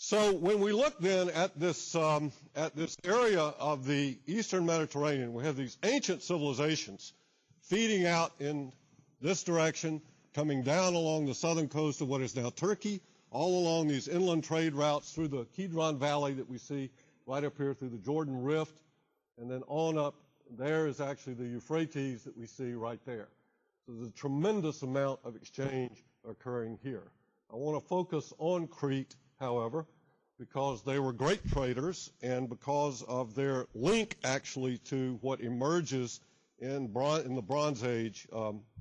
So when we look then at this area of the Eastern Mediterranean, we have these ancient civilizations feeding out in this direction, coming down along the southern coast of what is now Turkey, all along these inland trade routes through the Kidron Valley that we see right up here through the Jordan Rift, and then on up there is actually the Euphrates that we see right there. So there's a tremendous amount of exchange occurring here. I want to focus on Crete, however, because they were great traders and because of their link actually to what emerges in the Bronze Age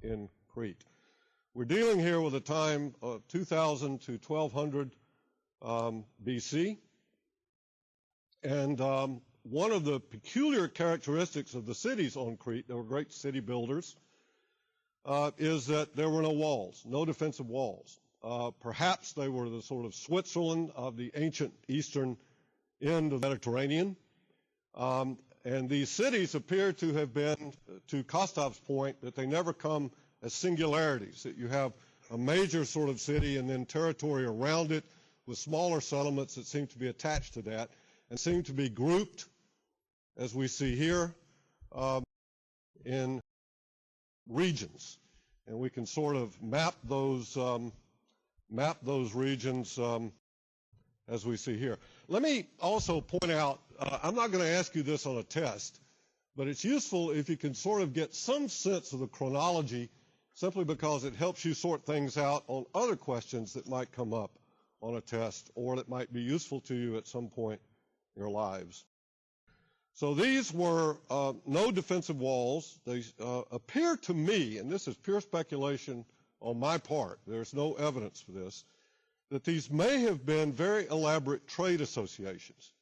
in Crete. We're dealing here with a time of 2000 to 1200 BC. And one of the peculiar characteristics of the cities on Crete, they were great city builders, is that there were no walls, no defensive walls. Perhaps they were the sort of Switzerland of the ancient eastern end of the Mediterranean. And these cities appear to have been, to Kostov's point, that they never come as singularities, that you have a major sort of city and then territory around it with smaller settlements that seem to be attached to that and seem to be grouped, as we see here, in regions. And we can sort of map those regions as we see here. Let me also point out, I'm not going to ask you this on a test, but it's useful if you can sort of get some sense of the chronology simply because it helps you sort things out on other questions that might come up on a test or that might be useful to you at some point in your lives. So these were no defensive walls. They appear to me, and this is pure speculation on my part, there's no evidence for this, that these may have been very elaborate trade associations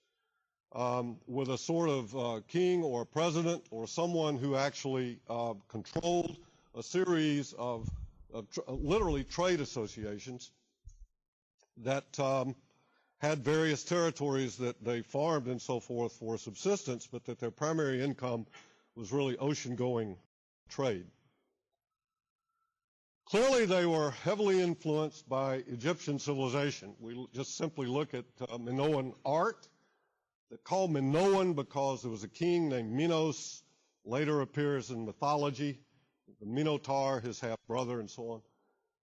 with a sort of king or president or someone who actually controlled a series of literally trade associations that had various territories that they farmed and so forth for subsistence, but that their primary income was really ocean-going trade. Clearly, they were heavily influenced by Egyptian civilization. We just simply look at Minoan art. They're called Minoan because there was a king named Minos, later appears in mythology, the Minotaur, his half-brother, and so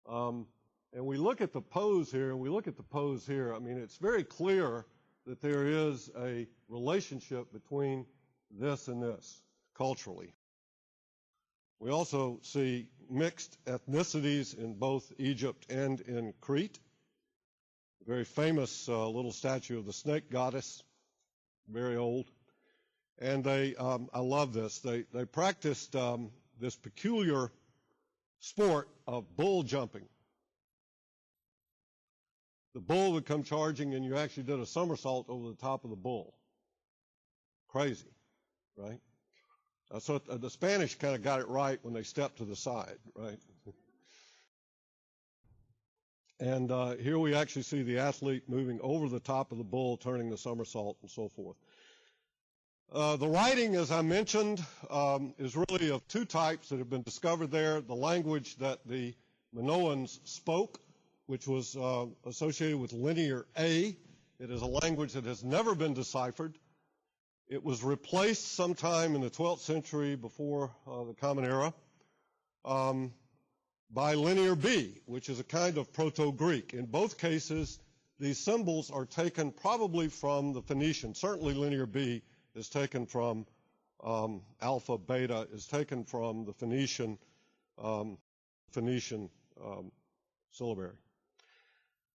on. And we look at the pose here, and we look at the pose here. I mean, it's very clear that there is a relationship between this and this, culturally. We also see mixed ethnicities in both Egypt and in Crete. A very famous little statue of the snake goddess, very old. And they, I love this, they practiced this peculiar sport of bull jumping. The bull would come charging and you actually did a somersault over the top of the bull. Crazy, right? So the Spanish kind of got it right when they stepped to the side, right? And here we actually see the athlete moving over the top of the bull, turning the somersault and so forth. The writing, as I mentioned, is really of two types that have been discovered there. The language that the Minoans spoke, which was associated with linear A. It is a language that has never been deciphered. It was replaced sometime in the 12th century before the Common Era by Linear B, which is a kind of Proto-Greek. In both cases, these symbols are taken probably from the Phoenician. Certainly Linear B is taken from alpha, beta is taken from the Phoenician syllabary.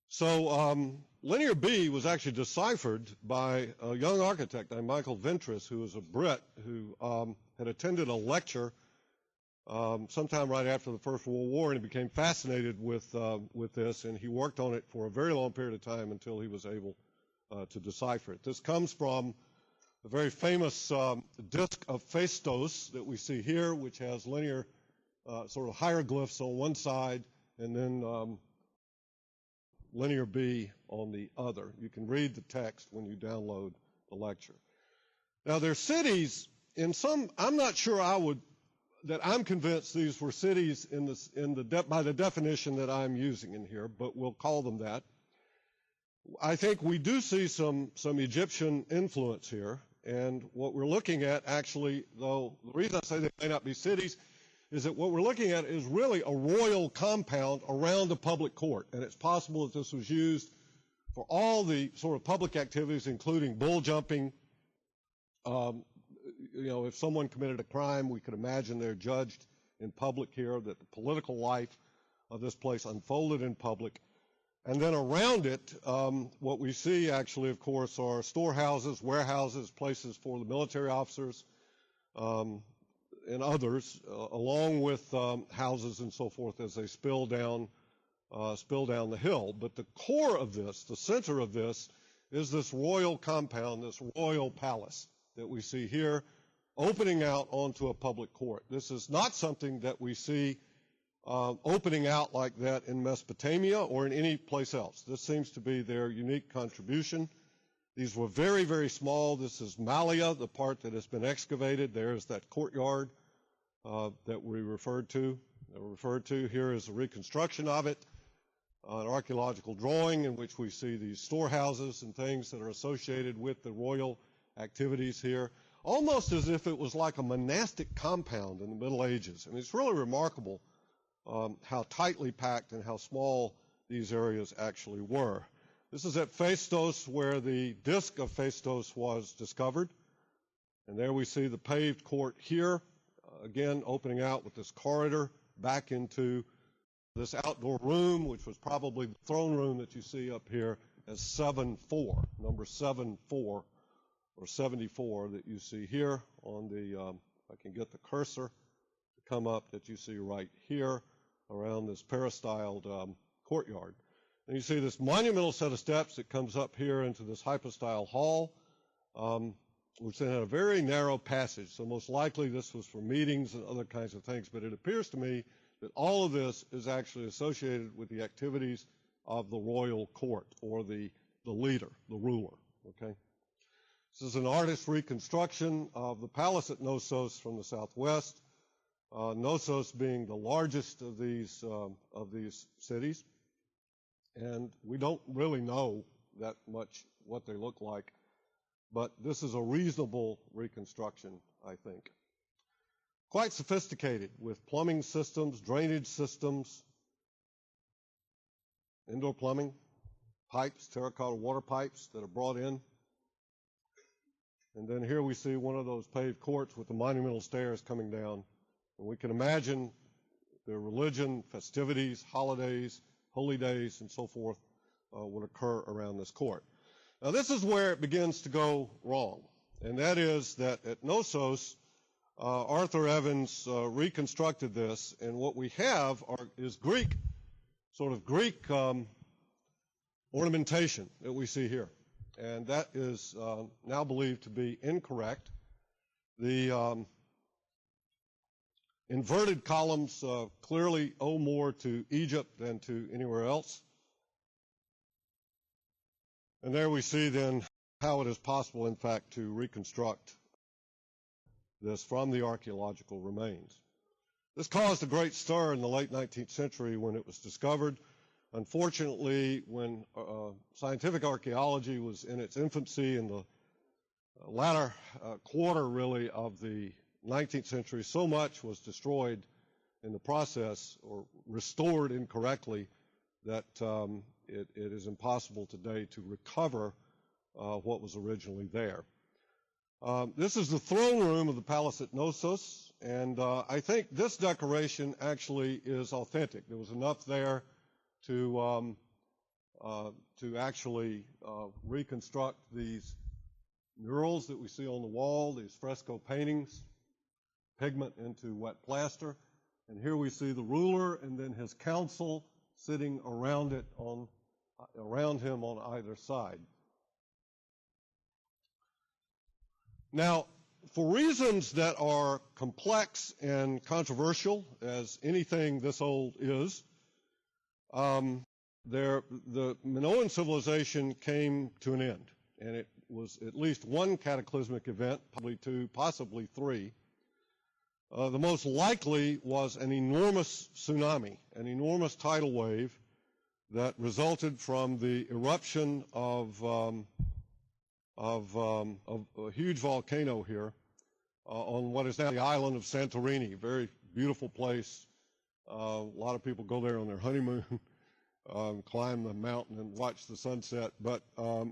So Linear B was actually deciphered by a young architect named Michael Ventris, who was a Brit, who had attended a lecture sometime right after the First World War, and he became fascinated with this, and he worked on it for a very long period of time until he was able to decipher it. This comes from the very famous disk of Phaistos that we see here, which has linear sort of hieroglyphs on one side, and then Linear B on the other. You can read the text when you download the lecture. Now, their cities, in some, I'm not sure that I'm convinced these were cities by the definition that I'm using in here, but we'll call them that. I think we do see some Egyptian influence here. And what we're looking at, actually, though, the reason I say they may not be cities, is that what we're looking at is really a royal compound around a public court. And it's possible that this was used for all the sort of public activities, including bull jumping. If someone committed a crime, we could imagine they're judged in public here, that the political life of this place unfolded in public. And then around it, what we see actually, of course, are storehouses, warehouses, places for the military officers and others, along with houses and so forth as they spill down the hill. But the core of this, the center of this, is this royal compound, this royal palace that we see here, opening out onto a public court. This is not something that we see opening out like that in Mesopotamia or in any place else. This seems to be their unique contribution. These were very, very small. This is Malia, the part that has been excavated. There's that courtyard that we referred to. Here is a reconstruction of it, an archaeological drawing in which we see these storehouses and things that are associated with the royal activities here, almost as if it was like a monastic compound in the Middle Ages. I mean, it's really remarkable how tightly packed and how small these areas actually were. This is at Phaistos, where the disk of Phaistos was discovered. And there we see the paved court here, again opening out with this corridor back into this outdoor room, which was probably the throne room that you see up here as 7-4, number 7-4 or 74 that you see here on the, if I can get the cursor to come up, that you see right here around this peristyled courtyard. And you see this monumental set of steps that comes up here into this hypostyle hall, which then had a very narrow passage. So most likely this was for meetings and other kinds of things. But it appears to me that all of this is actually associated with the activities of the royal court, or the leader, the ruler. Okay. This is an artist's reconstruction of the palace at Knossos from the southwest. Knossos being the largest of these cities. And we don't really know that much what they look like, but this is a reasonable reconstruction, I think. Quite sophisticated, with plumbing systems, drainage systems, indoor plumbing, pipes, terracotta water pipes that are brought in. And then here we see one of those paved courts with the monumental stairs coming down. And we can imagine their religion, festivities, holidays, holy days, and so forth would occur around this court. Now, this is where it begins to go wrong, and that is that at Knossos, Arthur Evans reconstructed this, and what we have is Greek ornamentation that we see here, and that is now believed to be incorrect. The inverted columns clearly owe more to Egypt than to anywhere else. And there we see then how it is possible, in fact, to reconstruct this from the archaeological remains. This caused a great stir in the late 19th century when it was discovered. Unfortunately, when scientific archaeology was in its infancy in the latter quarter, really, of the 19th century, so much was destroyed in the process or restored incorrectly that it is impossible today to recover what was originally there. This is the throne room of the palace at Knossos, and I think this decoration actually is authentic. There was enough there to actually reconstruct these murals that we see on the wall, these fresco paintings, pigment into wet plaster. And here we see the ruler and then his council sitting around him on either side. Now, for reasons that are complex and controversial, as anything this old is, the Minoan civilization came to an end, and it was at least one cataclysmic event, probably two, possibly three. The most likely was an enormous tsunami, an enormous tidal wave that resulted from the eruption of a huge volcano here on what is now the island of Santorini. Very beautiful place. A lot of people go there on their honeymoon, climb the mountain and watch the sunset. But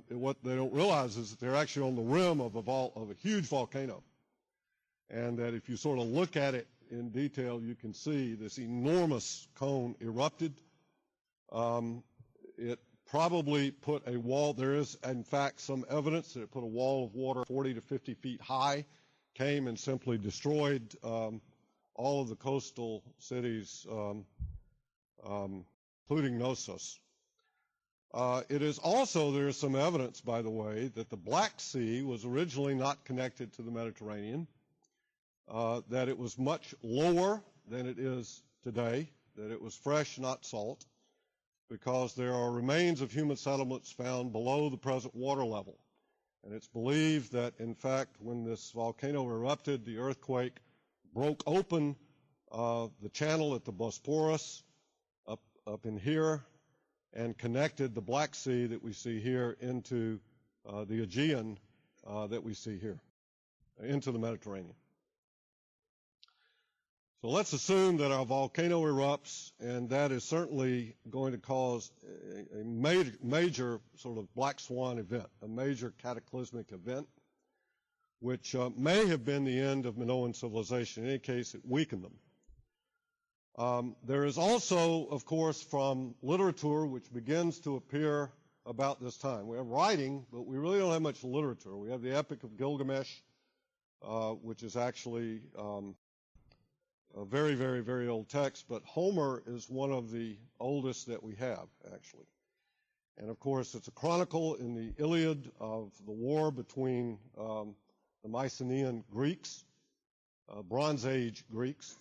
what they don't realize is that they're actually on the rim of a huge volcano. And that if you sort of look at it in detail, you can see this enormous cone erupted. It probably put a wall. There is, in fact, some evidence that it put a wall of water 40 to 50 feet high, came and simply destroyed all of the coastal cities, including Knossos. It is also, there is some evidence, by the way, that the Black Sea was originally not connected to the Mediterranean, that it was much lower than it is today, that it was fresh, not salt, because there are remains of human settlements found below the present water level. And it's believed that, in fact, when this volcano erupted, the earthquake broke open the channel at the Bosporus up in here and connected the Black Sea that we see here into the Aegean that we see here, into the Mediterranean. So let's assume that our volcano erupts, and that is certainly going to cause a major sort of black swan event, a major cataclysmic event, which may have been the end of Minoan civilization. In any case, it weakened them. There is also, of course, from literature, which begins to appear about this time. We have writing, but we really don't have much literature. We have the Epic of Gilgamesh, which is actually a very, very, very old text, but Homer is one of the oldest that we have, actually. And of course, it's a chronicle in the Iliad of the war between the Mycenaean Greeks, Bronze Age Greeks,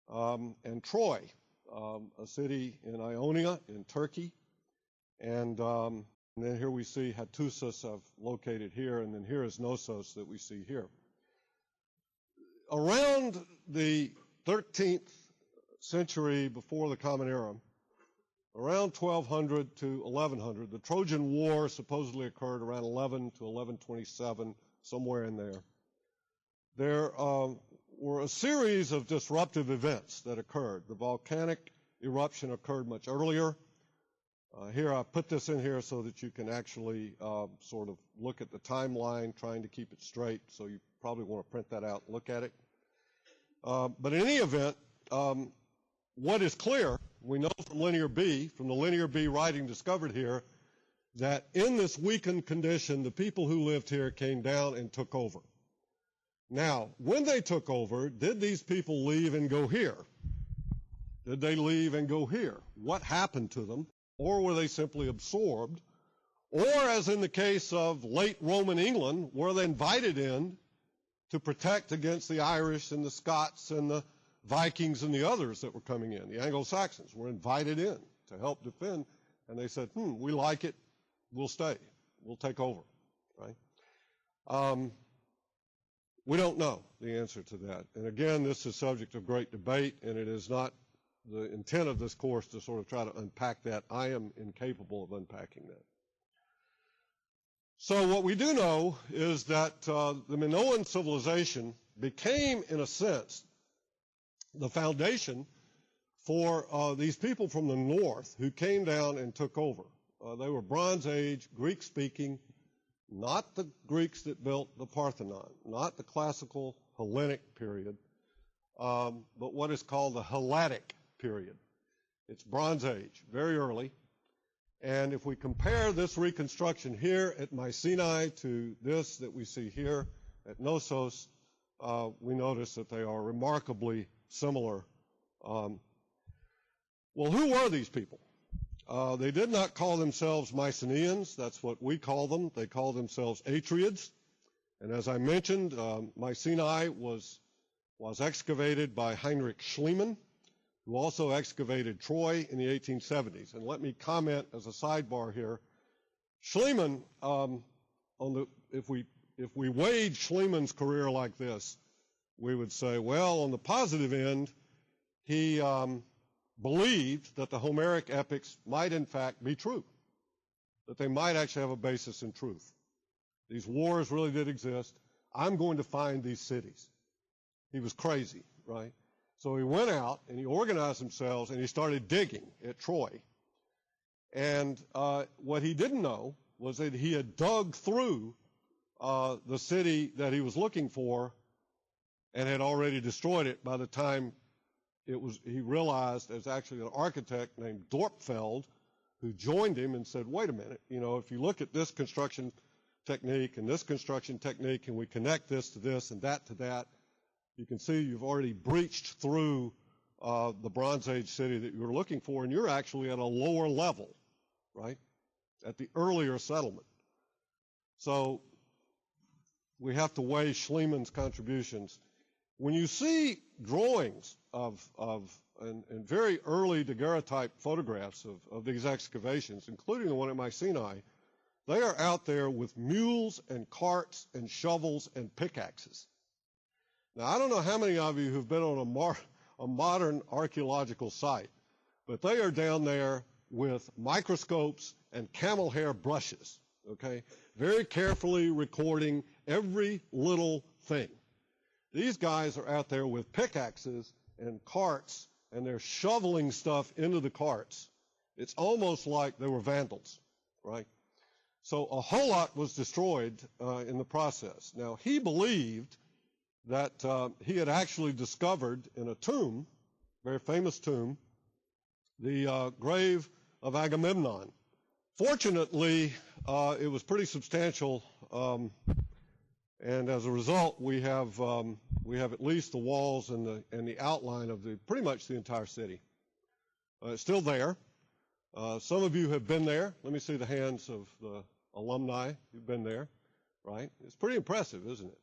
and Troy, a city in Ionia in Turkey. And then here we see Hattusis located here, and then here is Knossos that we see here. Around the 13th century before the Common Era, around 1200 to 1100, the Trojan War supposedly occurred around 11 to 1127, somewhere in there. There were a series of disruptive events that occurred. The volcanic eruption occurred much earlier. Here, I put this in here so that you can actually sort of look at the timeline, trying to keep it straight, so you probably want to print that out and look at it. But in any event, what is clear, we know from Linear B, from the Linear B writing discovered here, that in this weakened condition, the people who lived here came down and took over. Now, when they took over, did these people leave and go here? Did they leave and go here? What happened to them? Or were they simply absorbed? Or, as in the case of late Roman England, were they invited in to protect against the Irish and the Scots and the Vikings and the others that were coming in? The Anglo-Saxons were invited in to help defend, and they said, we like it, we'll stay, we'll take over, right? We don't know the answer to that. And again, this is subject of great debate, and it is not the intent of this course to sort of try to unpack that. I am incapable of unpacking that. So what we do know is that the Minoan civilization became, in a sense, the foundation for these people from the north who came down and took over. They were Bronze Age, Greek-speaking, not the Greeks that built the Parthenon, not the classical Hellenic period, but what is called the Helladic period. It's Bronze Age, very early. And if we compare this reconstruction here at Mycenae to this that we see here at Knossos, we notice that they are remarkably similar. Well, who were these people? They did not call themselves Mycenaeans. That's what we call them. They called themselves Atriids. And as I mentioned, Mycenae was excavated by Heinrich Schliemann, who also excavated Troy in the 1870s. And let me comment as a sidebar here. Schliemann, if we weighed Schliemann's career like this, we would say, well, on the positive end, he believed that the Homeric epics might in fact be true, that they might actually have a basis in truth. These wars really did exist. I'm going to find these cities. He was crazy, right? So he went out and he organized himself and he started digging at Troy. And what he didn't know was that he had dug through the city that he was looking for and had already destroyed it by the time he realized there's actually an architect named Dorpfeld who joined him and said, wait a minute, if you look at this construction technique and this construction technique and we connect this to this and that to that, you can see you've already breached through the Bronze Age city that you were looking for, and you're actually at a lower level, right, at the earlier settlement. So we have to weigh Schliemann's contributions. When you see drawings and very early daguerreotype photographs of these excavations, including the one at Mycenae, they are out there with mules and carts and shovels and pickaxes. Now, I don't know how many of you who've been on a modern archaeological site, but they are down there with microscopes and camel hair brushes, okay, very carefully recording every little thing. These guys are out there with pickaxes and carts, and they're shoveling stuff into the carts. It's almost like they were vandals, right? So a whole lot was destroyed in the process. Now, he believed that he had actually discovered in a tomb, very famous tomb, the grave of Agamemnon. Fortunately, it was pretty substantial, and as a result, we have at least the walls and the outline of pretty much the entire city. It's still there. Some of you have been there. Let me see the hands of the alumni who've been there, right? It's pretty impressive, isn't it?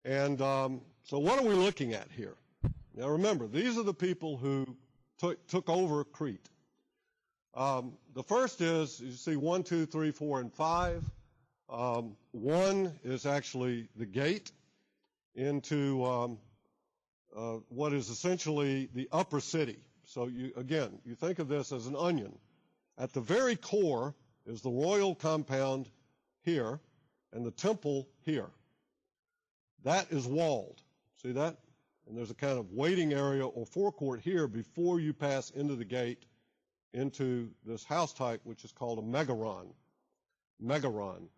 And so what are we looking at here? Now remember, these are the people who took over Crete. The first is, you see 1, 2, 3, 4, and 5. 1 is actually the gate into what is essentially the upper city. So you think of this as an onion. At the very core is the royal compound here and the temple here. That is walled. See that? And there's a kind of waiting area or forecourt here before you pass into the gate into this house type, which is called a megaron. Megaron.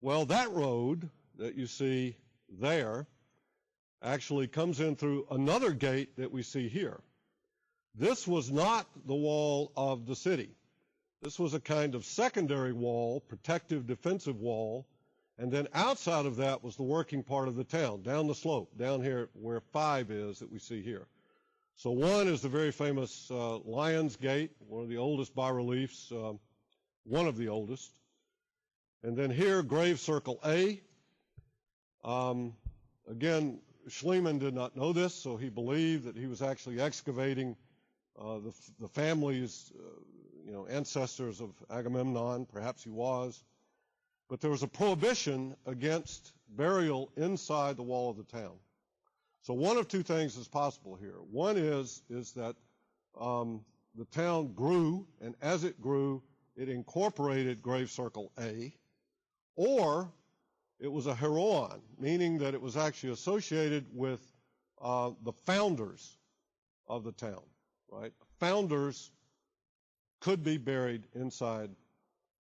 Well, that road that you see there actually comes in through another gate that we see here. This was not the wall of the city. This was a kind of secondary wall, protective, defensive wall, and then outside of that was the working part of the town, down the slope, down here where 5 is that we see here. So 1 is the very famous Lion's Gate, one of the oldest bas-reliefs, one of the oldest. And then here, Grave Circle A. Again, Schliemann did not know this, so he believed that he was actually excavating the family's ancestors of Agamemnon. Perhaps he was. But there was a prohibition against burial inside the wall of the town. So one of 2 things is possible here. One is that the town grew, and as it grew, it incorporated Grave Circle A, or it was a heroon, meaning that it was actually associated with the founders of the town, right? Founders could be buried inside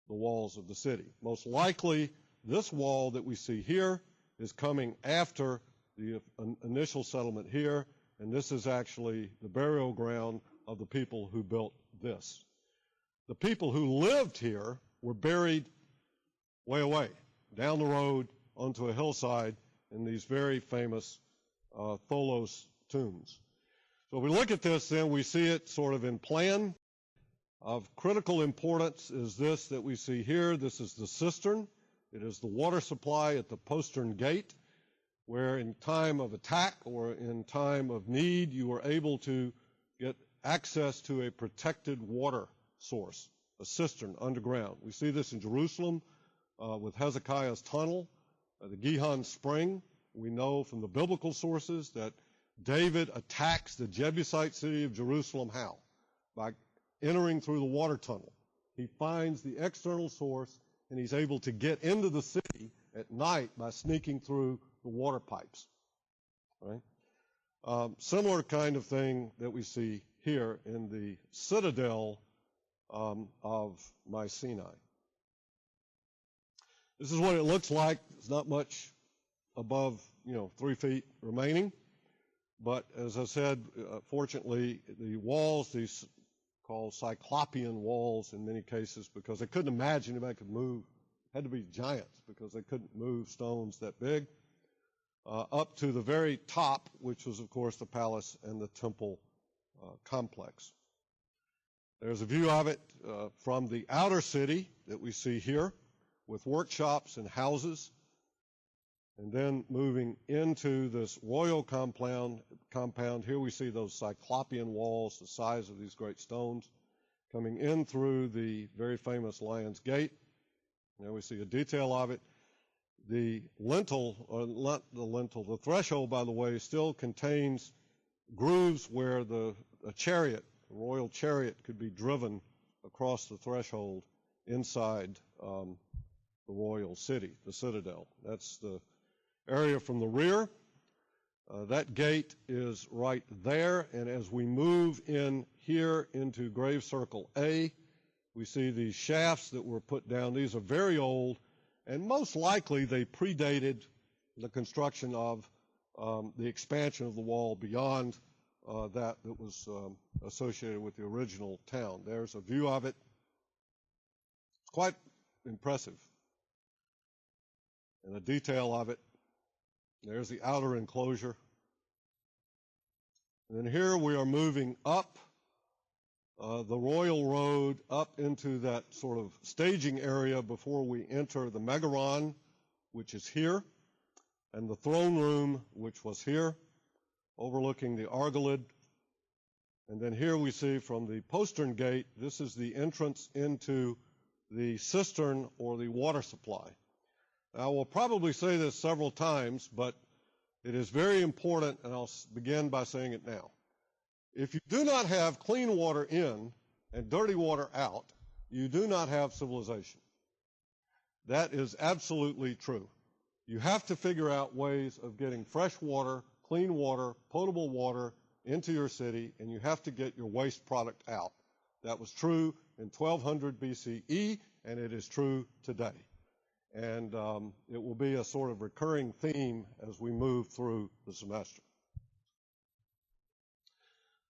the walls of the city. Most likely, this wall that we see here is coming after the initial settlement here, and this is actually the burial ground of the people who built this. The people who lived here were buried way away, down the road onto a hillside in these very famous Tholos tombs. So if we look at this, then we see it sort of in plan. Of critical importance is this that we see here. This is the cistern. It is the water supply at the postern gate, where in time of attack or in time of need, you were able to get access to a protected water source, a cistern underground. We see this in Jerusalem with Hezekiah's tunnel, the Gihon spring. We know from the biblical sources that David attacks the Jebusite city of Jerusalem. How? By entering through the water tunnel. He finds the external source, and he's able to get into the city at night by sneaking through the water pipes. Right? Similar kind of thing that we see here in the citadel of Mycenae. This is what it looks like. There's not much above, 3 feet remaining. But as I said, fortunately, the walls, these called cyclopean walls in many cases, because they couldn't imagine anybody could move, had to be giants because they couldn't move stones that big, up to the very top, which was, of course, the palace and the temple complex. There's a view of it from the outer city that we see here, with workshops and houses. And then moving into this royal compound, here we see those cyclopean walls, the size of these great stones, coming in through the very famous Lion's Gate. Now we see a detail of it. The lintel, or not the lintel, the threshold, by the way, still contains grooves where a royal chariot, could be driven across the threshold inside the royal city, the citadel. That's the area from the rear. That gate is right there, and as we move in here into Grave Circle A, we see these shafts that were put down. These are very old, and most likely they predated the construction of the expansion of the wall beyond that was associated with the original town. There's a view of it. It's quite impressive. And a detail of it. There's the outer enclosure. And then here we are moving up the Royal Road up into that sort of staging area before we enter the Megaron, which is here, and the throne room, which was here, overlooking the Argolid. And then here we see from the postern gate, this is the entrance into the cistern or the water supply. Now, we'll probably say this several times, but it is very important, and I'll begin by saying it now. If you do not have clean water in and dirty water out, you do not have civilization. That is absolutely true. You have to figure out ways of getting fresh water, clean water, potable water into your city, and you have to get your waste product out. That was true in 1200 BCE, and it is true today. And it will be a sort of recurring theme as we move through the semester.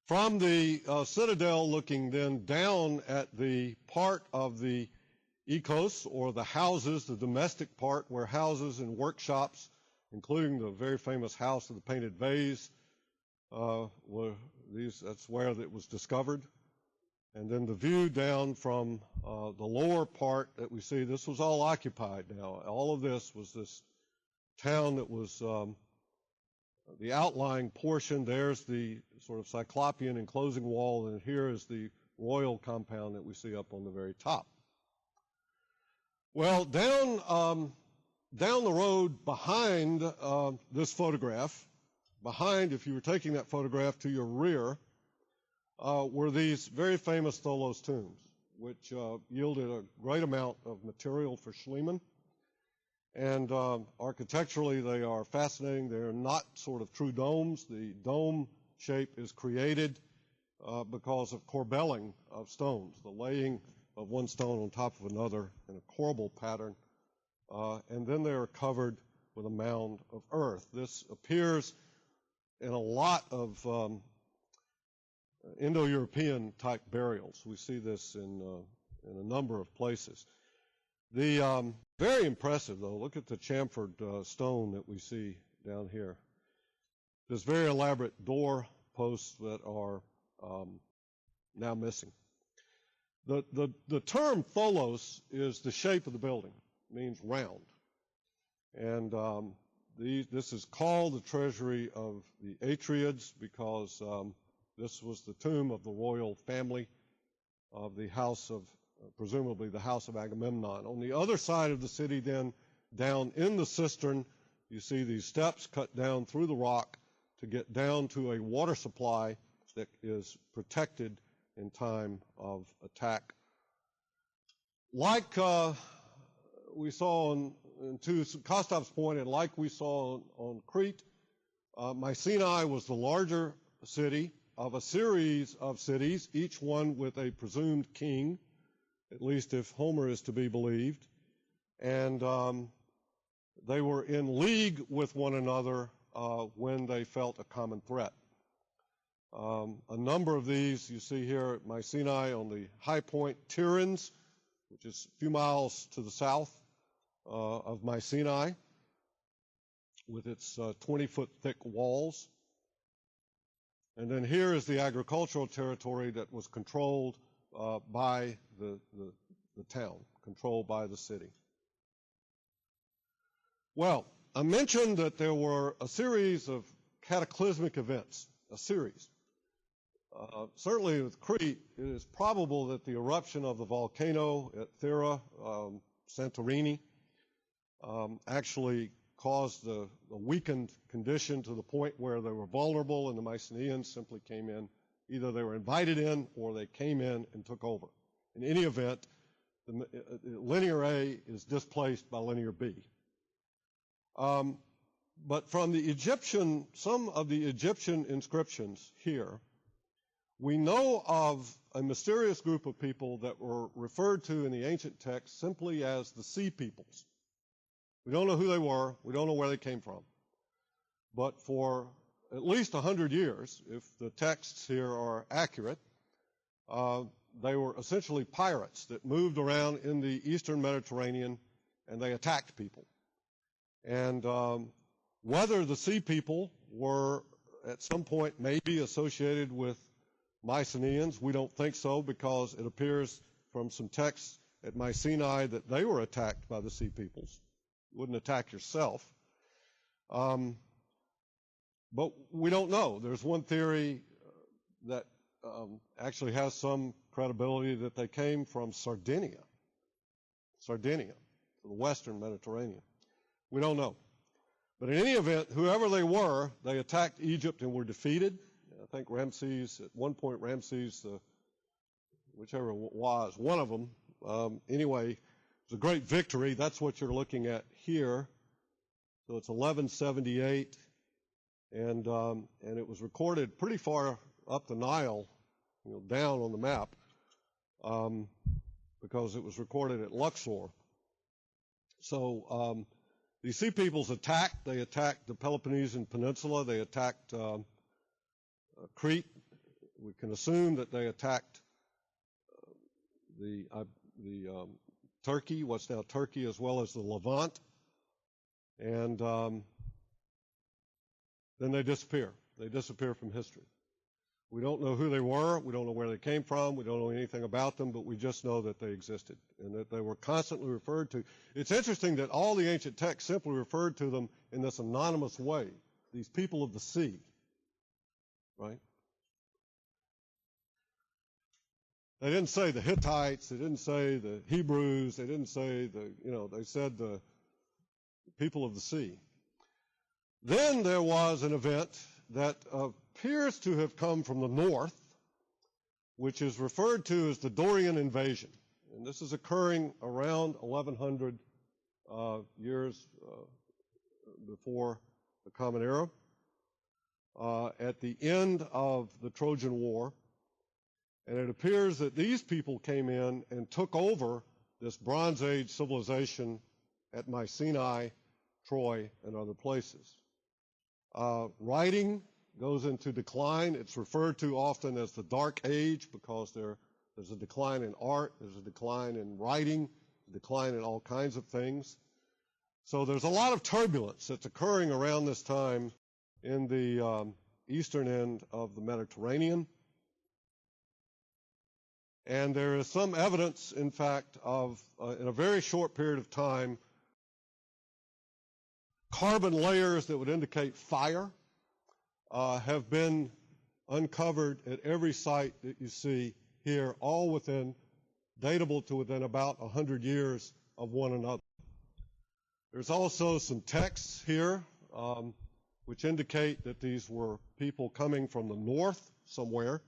From the citadel, looking then down at the part of the ecos, or the houses, the domestic part, where houses and workshops, including the very famous house of the painted vase, that's where it was discovered. And then the view down from the lower part that we see, this was all occupied now. All of this was this town that was the outlying portion. There's the sort of cyclopean enclosing wall, and here is the royal compound that we see up on the very top. Well, down the road behind this photograph, if you were taking that photograph to your rear, were these very famous Tholos tombs, which yielded a great amount of material for Schliemann. And architecturally, they are fascinating. They're not sort of true domes. The dome shape is created because of corbelling of stones, the laying of one stone on top of another in a corbel pattern. And then they are covered with a mound of earth. This appears in a lot of Indo-European type burials. We see this in a number of places. The very impressive, though, look at the chamfered stone that we see down here. There's very elaborate door posts that are now missing. The term Tholos is the shape of the building. It means round. And this is called the treasury of the Atreides because this was the tomb of the royal family of the house of, presumably the house of Agamemnon. On the other side of the city then, down in the cistern, you see these steps cut down through the rock to get down to a water supply that is protected in time of attack. Like we saw to Kostop's point, and like we saw on Crete, Mycenae was the larger city of a series of cities, each one with a presumed king, at least if Homer is to be believed. And they were in league with one another when they felt a common threat. A number of these you see here at Mycenae on the high point, Tiryns, which is a few miles to the south of Mycenae, with its 20-foot thick walls. And then here is the agricultural territory that was controlled by the town, controlled by the city. Well, I mentioned that there were a series of cataclysmic events, a series. Certainly with Crete, it is probable that the eruption of the volcano at Thera, Santorini, actually caused a weakened condition to the point where they were vulnerable, and the Mycenaeans simply came in. Either they were invited in or they came in and took over. In any event, linear A is displaced by linear B. But from the Egyptian, some of the Egyptian inscriptions here, we know of a mysterious group of people that were referred to in the ancient text simply as the Sea Peoples. We don't know who they were. We don't know where they came from. But for at least 100 years, if the texts here are accurate, they were essentially pirates that moved around in the eastern Mediterranean, and they attacked people. And whether the Sea People were at some point maybe associated with Mycenaeans, we don't think so, because it appears from some texts at Mycenae that they were attacked by the Sea Peoples. You wouldn't attack yourself. But we don't know. There's one theory that actually has some credibility, that they came from Sardinia, the western Mediterranean. We don't know. But in any event, whoever they were, they attacked Egypt and were defeated. I think Ramses, at one point, whichever it was, one of them, anyway, it was a great victory. That's what you're looking at here. So it's 1178, and it was recorded pretty far up the Nile, down on the map, because it was recorded at Luxor. So the Sea Peoples attacked. They attacked the Peloponnesian Peninsula. They attacked Crete. We can assume that they attacked the Turkey, what's now Turkey, as well as the Levant. And then they disappear. They disappear from history. We don't know who they were. We don't know where they came from. We don't know anything about them, but we just know that they existed and that they were constantly referred to. It's interesting that all the ancient texts simply referred to them in this anonymous way, these people of the sea, right? They didn't say the Hittites. They didn't say the Hebrews. They didn't say they said the people of the sea. Then there was an event that appears to have come from the north, which is referred to as the Dorian invasion. And this is occurring around 1100 years before the Common Era, at the end of the Trojan War. And it appears that these people came in and took over this Bronze Age civilization at Mycenae, Troy, and other places. Writing goes into decline. It's referred to often as the Dark Age because there's a decline in art, there's a decline in writing, a decline in all kinds of things. So there's a lot of turbulence that's occurring around this time in the eastern end of the Mediterranean. And there is some evidence, in fact, of, in a very short period of time, carbon layers that would indicate fire have been uncovered at every site that you see here, all datable to within about 100 years of one another. There's also some texts here which indicate that these were people coming from the north somewhere,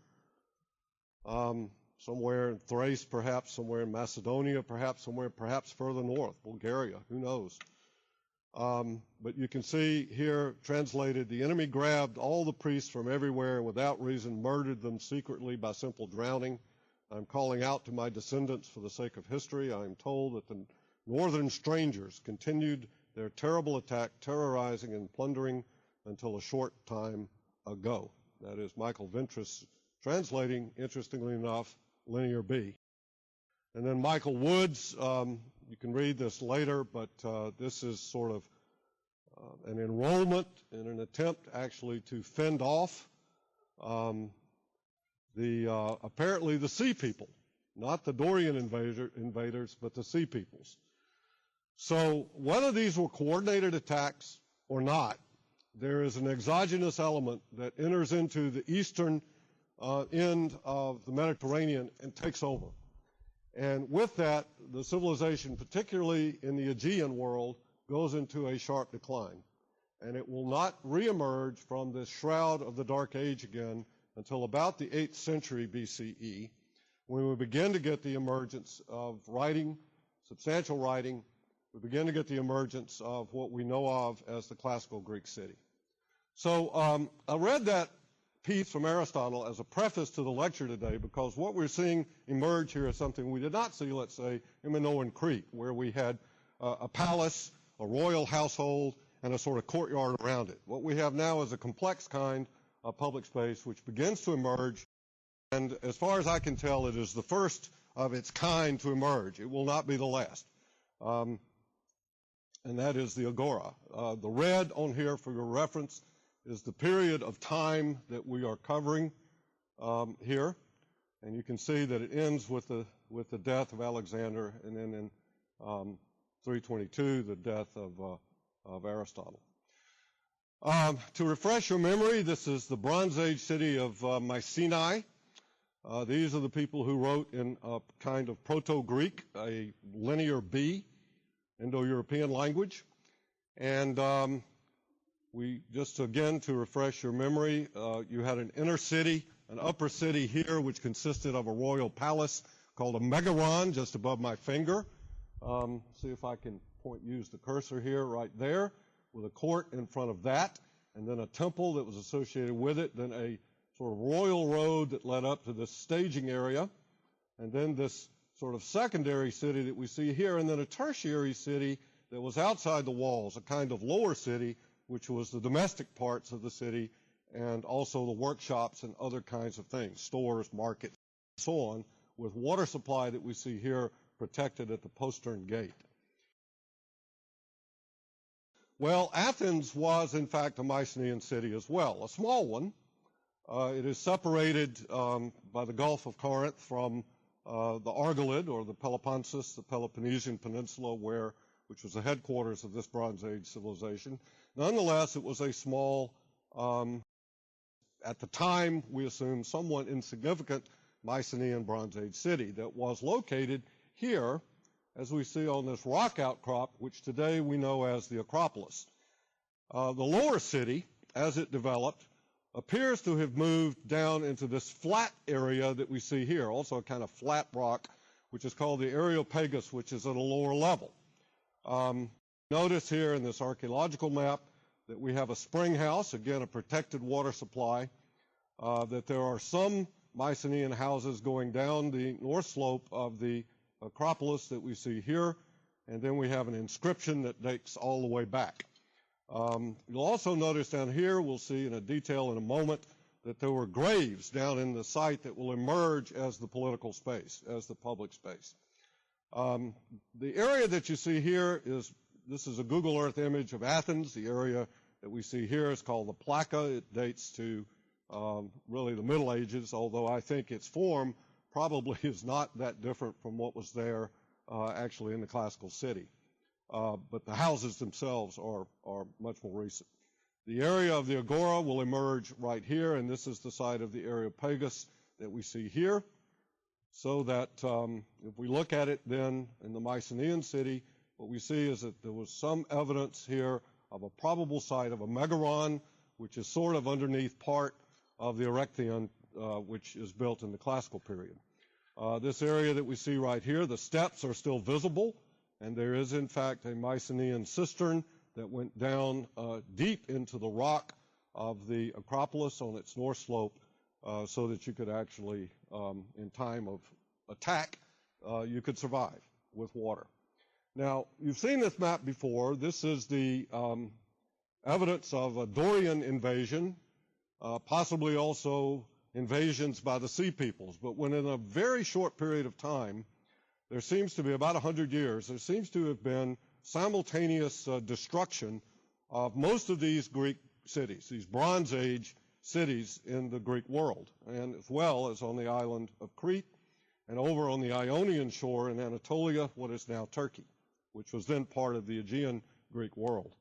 somewhere in Thrace perhaps, somewhere in Macedonia perhaps, somewhere perhaps further north, Bulgaria, who knows. But you can see here translated, the enemy grabbed all the priests from everywhere and without reason murdered them secretly by simple drowning. I'm calling out to my descendants for the sake of history. I am told that the northern strangers continued their terrible attack, terrorizing and plundering until a short time ago. That is Michael Ventris translating, interestingly enough, Linear B. And then Michael Woods, you can read this later, but this is sort of an enrollment in an attempt actually to fend off apparently the sea people, not the Dorian invaders, but the sea peoples. So whether these were coordinated attacks or not, there is an exogenous element that enters into the eastern end of the Mediterranean and takes over. And with that, the civilization, particularly in the Aegean world, goes into a sharp decline. And it will not reemerge from this shroud of the Dark Age again until about the 8th century BCE, when we begin to get the emergence of writing, substantial writing. We begin to get the emergence of what we know of as the classical Greek city. So I read that piece from Aristotle as a preface to the lecture today, because what we're seeing emerge here is something we did not see, let's say, in Minoan Crete, where we had a palace, a royal household, and a sort of courtyard around it. What we have now is a complex kind of public space which begins to emerge, and as far as I can tell, it is the first of its kind to emerge. It will not be the last. And that is the agora. The red on here for your reference is the period of time that we are covering here. And you can see that it ends with the death of Alexander, and then in 322, the death of Aristotle. To refresh your memory, this is the Bronze Age city of Mycenae. These are the people who wrote in a kind of Proto-Greek, a Linear B, Indo-European language. And just again, to refresh your memory, you had an inner city, an upper city here, which consisted of a royal palace called a megaron, just above my finger. See if I can use the cursor here, right there, with a court in front of that, and then a temple that was associated with it, then a sort of royal road that led up to this staging area, and then this sort of secondary city that we see here, and then a tertiary city that was outside the walls, a kind of lower city, which was the domestic parts of the city, and also the workshops and other kinds of things, stores, markets, and so on, with water supply that we see here protected at the postern gate. Well, Athens was, in fact, a Mycenaean city as well, a small one. It is separated by the Gulf of Corinth from the Argolid, or the Peloponnesus, the Peloponnesian Peninsula, which was the headquarters of this Bronze Age civilization. Nonetheless, it was a small, at the time, we assume, somewhat insignificant Mycenaean Bronze Age city that was located here, as we see on this rock outcrop, which today we know as the Acropolis. The lower city, as it developed, appears to have moved down into this flat area that we see here, also a kind of flat rock, which is called the Areopagus, which is at a lower level. Notice here in this archaeological map that we have a spring house, again a protected water supply, that there are some Mycenaean houses going down the north slope of the Acropolis that we see here, and then we have an inscription that dates all the way back. You'll also notice down here, we'll see in a detail in a moment, that there were graves down in the site that will emerge as the political space, as the public space. The area that you see here this is a Google Earth image of Athens. The area that we see here is called the Plaka. It dates to really the Middle Ages, although I think its form probably is not that different from what was there actually in the classical city. But the houses themselves are much more recent. The area of the Agora will emerge right here, and this is the site of the Areopagus that we see here. So that if we look at it then in the Mycenaean city, what we see is that there was some evidence here of a probable site of a megaron, which is sort of underneath part of the Erechtheion, which is built in the classical period. This area that we see right here, the steps are still visible, and there is, in fact, a Mycenaean cistern that went down deep into the rock of the Acropolis on its north slope so that you could actually, in time of attack, you could survive with water. Now, you've seen this map before. This is the evidence of a Dorian invasion, possibly also invasions by the Sea Peoples. But when in a very short period of time, there seems to be about 100 years, there seems to have been simultaneous destruction of most of these Greek cities, these Bronze Age cities in the Greek world, and as well as on the island of Crete and over on the Ionian shore in Anatolia, what is now Turkey, which was then part of the Aegean Greek world.